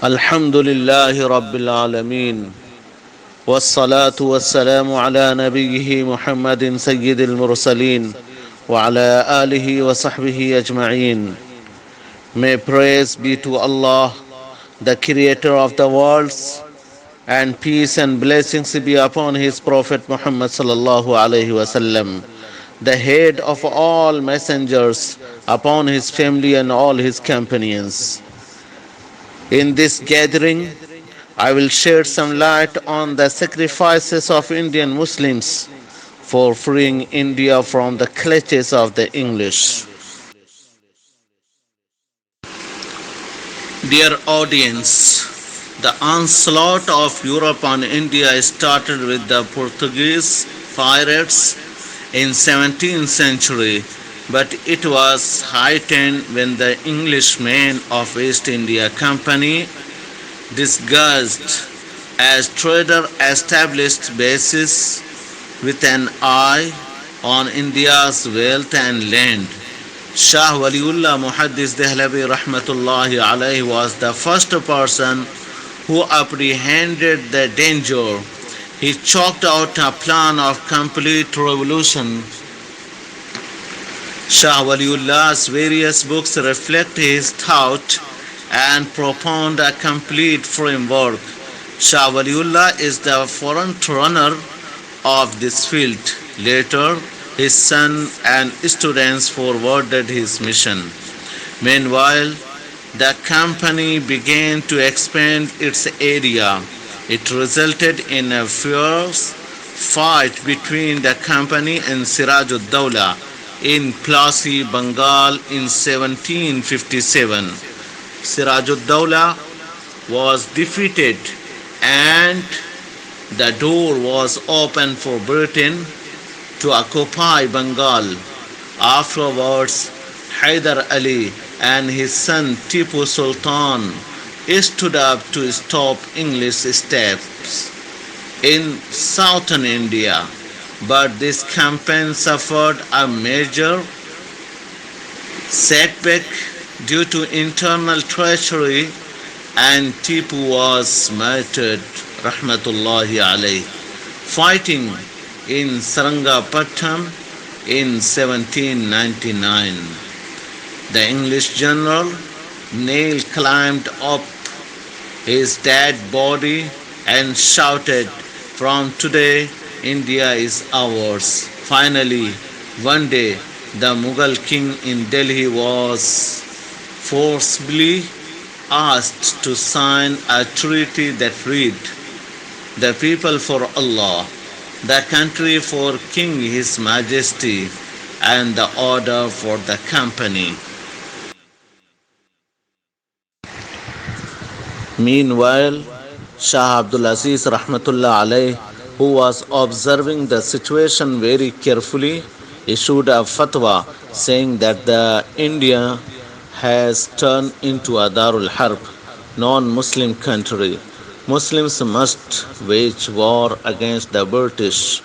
الحمد لله رب العالمين والصلاة والسلام على نبيه محمد سيد المرسلين وعلى آله وصحبه أجمعين. May praise be to Allah, the creator of the worlds, and peace and blessings be upon his prophet Muhammad sallallahu alaihi wasallam, the head of all messengers, upon his family and all his companions. In this gathering, I will shed some light on the sacrifices of Indian Muslims for freeing India from the clutches of the English. Dear audience, the onslaught of Europe on India started with the Portuguese pirates in 17th century, but it was heightened when the Englishmen of East India Company, disguised as trader, established bases with an eye on India's wealth and land. Shah Waliullah Muhaddis Dehlavi Rahmatullahi alayhi was the first person who apprehended the danger. He chalked out a plan of complete revolution. Shah Waliullah's various books reflect his thought and propound a complete framework. Shah Waliullah is the forerunner of this field. Later, his son and students forwarded his mission. Meanwhile, the company began to expand its area. It resulted in a fierce fight between the company and Siraj-ud-Dawla in Plassey, Bengal in 1757. Siraj-ud-Dawla was defeated and the door was open for Britain to occupy Bengal. Afterwards, Hyder Ali and his son Tipu Sultan stood up to stop English steps in southern India, but this campaign suffered a major setback due to internal treachery and Tipu was martyred rahmatullahi alayhi, fighting in Sarangapattam in 1799. The English general Neil climbed up his dead body and shouted, "From today, India is ours." Finally, one day, the Mughal king in Delhi was forcibly asked to sign a treaty that read, "The people for Allah, the country for King His Majesty, and the order for the company." Meanwhile, Shah Abdul Aziz Rahmatullah alayh, who was observing the situation very carefully, issued a fatwa saying that the India has turned into a Darul Harb, non-Muslim country. Muslims must wage war against the British,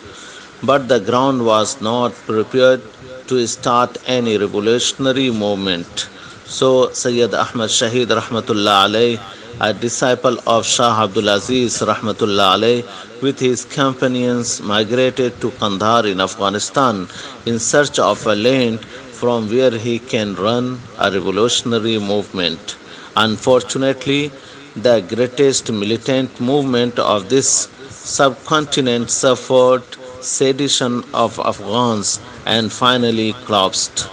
but the ground was not prepared to start any revolutionary movement. So Sayyid Ahmad Shahid Rahmatullah alayh, a disciple of Shah Abdul Aziz Rahmatullah alayh, with his companions migrated to Kandahar in Afghanistan in search of a land from where he can run a revolutionary movement. Unfortunately, the greatest militant movement of this subcontinent suffered sedition of Afghans and finally collapsed.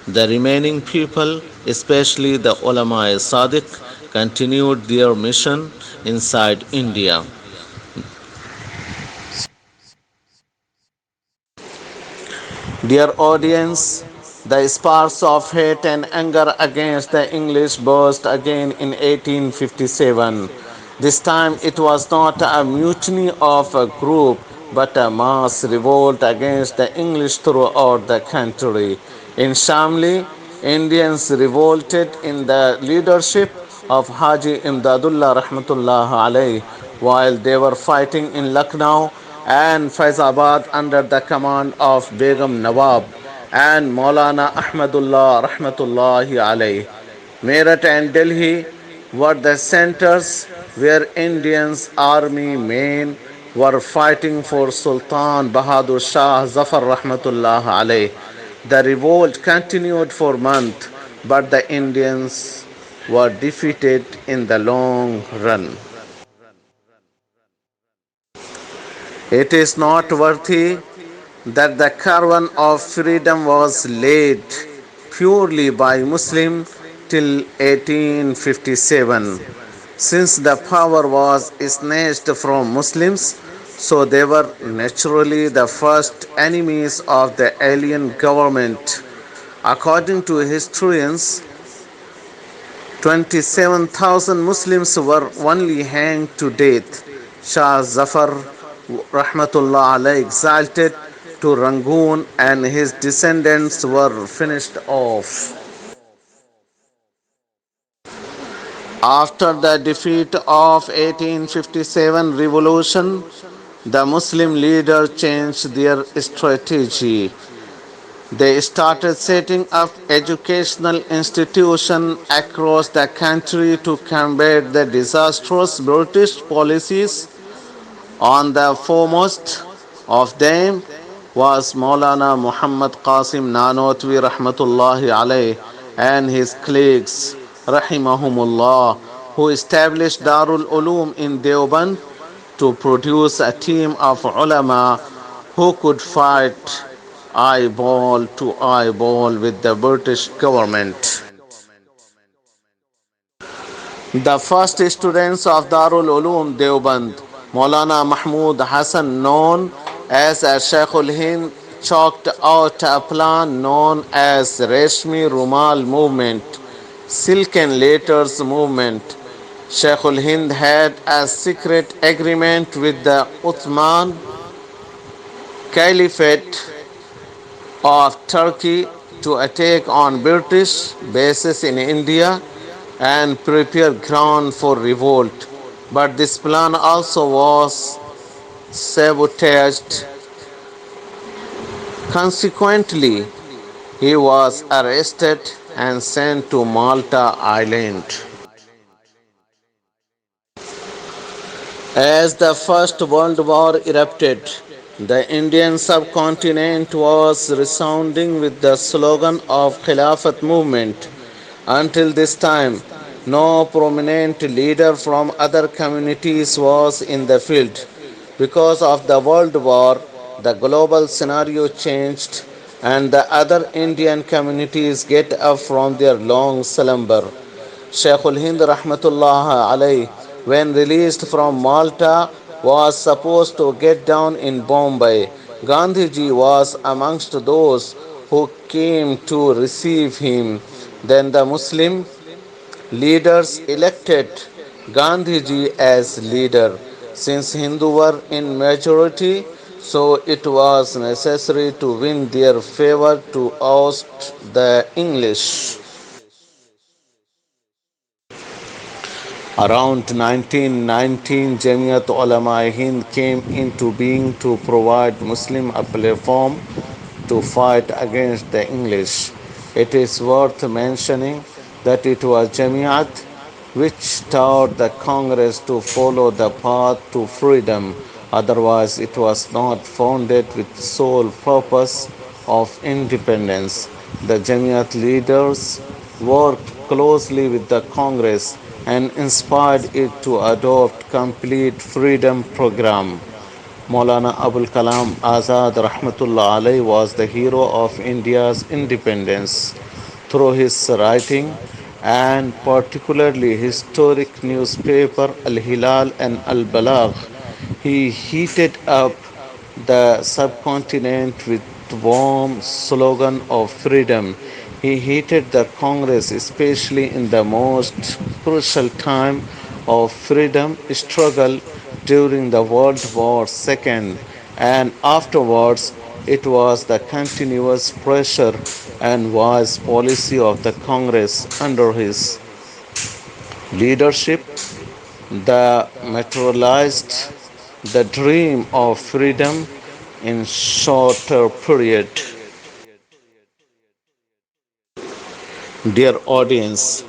The remaining people, especially the ulama Sadiq, continued their mission inside India. Dear audience, the sparks of hate and anger against the English burst again in 1857. This time it was not a mutiny of a group but a mass revolt against the English throughout the country. In Shamli, Indians revolted in the leadership of Haji Imdadullah Rahmatullah alayh while they were fighting in Lucknow and Faizabad under the command of Begum Nawab and Maulana Ahmadullah Rahmatullahi alayh. Meerut and Delhi were the centers where Indians army men were fighting for Sultan Bahadur Shah Zafar Rahmatullah alayh. The revolt continued for months, but the Indians were defeated in the long run. It is not worthy that the caravan of freedom was led purely by Muslim till 1857. Since the power was snatched from Muslims, so they were naturally the first enemies of the alien government. According to historians, 27,000 Muslims were only hanged to death. Shah Zafar Rahmatullah alayhi exalted to Rangoon and his descendants were finished off. After the defeat of 1857 revolution, the Muslim leaders changed their strategy. They started setting up educational institutions across the country to combat the disastrous British policies. On the foremost of them was Maulana Muhammad Qasim Nanotwi Rahmatullahi alayh and his colleagues Rahimahumullah, who established Darul Uloom in Deoband to produce a team of ulama who could fight eyeball to eyeball with the British government. The first students of Darul Uloom Deoband, Maulana Mahmud Hassan, known as Shaykhul Hind, chalked out a plan known as Reshmi Rumal movement, Silken Letters movement. Shaykhul Hind had a secret agreement with the Uthman Caliphate of Turkey to attack on British bases in India and prepare ground for revolt. But this plan also was sabotaged. Consequently, he was arrested and sent to Malta Island. As the First World War erupted, the Indian subcontinent was resounding with the slogan of Khilafat movement. Until this time, no prominent leader from other communities was in the field. Because of the World War, the global scenario changed and the other Indian communities get up from their long slumber. Shaykhul Hind Rahmatullah alayh, when released from Malta, was supposed to get down in Bombay. Gandhiji was amongst those who came to receive him. Then the Muslim leaders elected Gandhiji as leader. Since Hindu were in majority, so it was necessary to win their favor to oust the English. Around 1919, Jamiat Ulama Hind came into being to provide Muslim a platform to fight against the English. It is worth mentioning that it was Jamiat which taught the Congress to follow the path to freedom. Otherwise, it was not founded with sole purpose of independence. The Jamiat leaders worked closely with the Congress and inspired it to adopt complete freedom program. Maulana Abul Kalam Azad Rahmatullah alayhi was the hero of India's independence through his writing and particularly historic newspaper Al Hilal and Al Balagh. He heated up the subcontinent with warm slogan of freedom. He hated the Congress, especially in the most crucial time of freedom struggle during the World War II, and afterwards it was the continuous pressure and wise policy of the Congress under his leadership that materialized the dream of freedom in shorter period. Dear audience,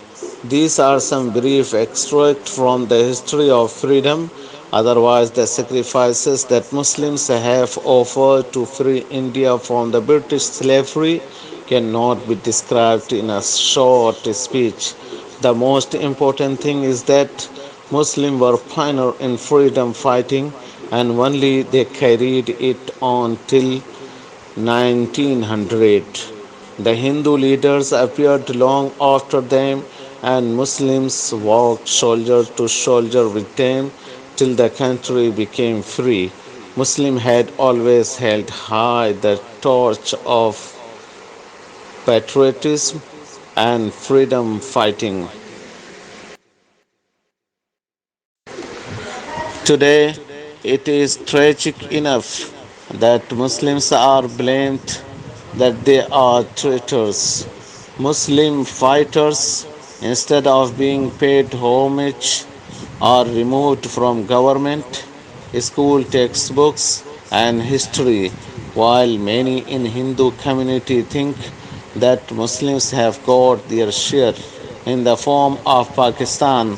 These are some brief extracts from the history of freedom. Otherwise, the sacrifices that Muslims have offered to free India from the British slavery cannot be described in a short speech. The most important thing is that Muslims were pioneers in freedom fighting, and only they carried it on till 1900. The Hindu leaders appeared long after them, and Muslims walked shoulder to shoulder with them till the country became free. Muslims had always held high the torch of patriotism and freedom fighting. Today, it is tragic enough that Muslims are blamed that they are traitors. Muslim fighters, instead of being paid homage, are removed from government, school textbooks, and history, while many in Hindu community think that Muslims have got their share in the form of Pakistan,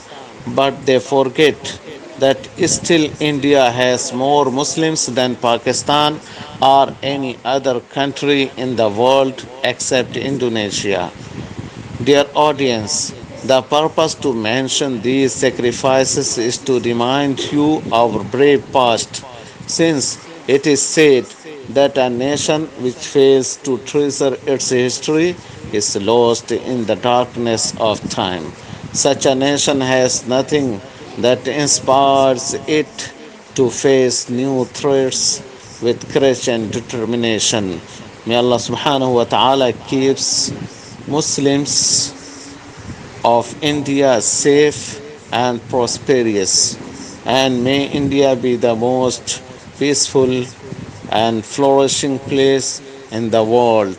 but they forget that still India has more Muslims than Pakistan or any other country in the world except Indonesia. Dear audience, the purpose to mention these sacrifices is to remind you our brave past, since it is said that a nation which fails to treasure its history is lost in the darkness of time. Such a nation has nothing that inspires it to face new threats with courage and determination. May Allah subhanahu wa ta'ala keeps Muslims of India safe and prosperous. And may India be the most peaceful and flourishing place in the world.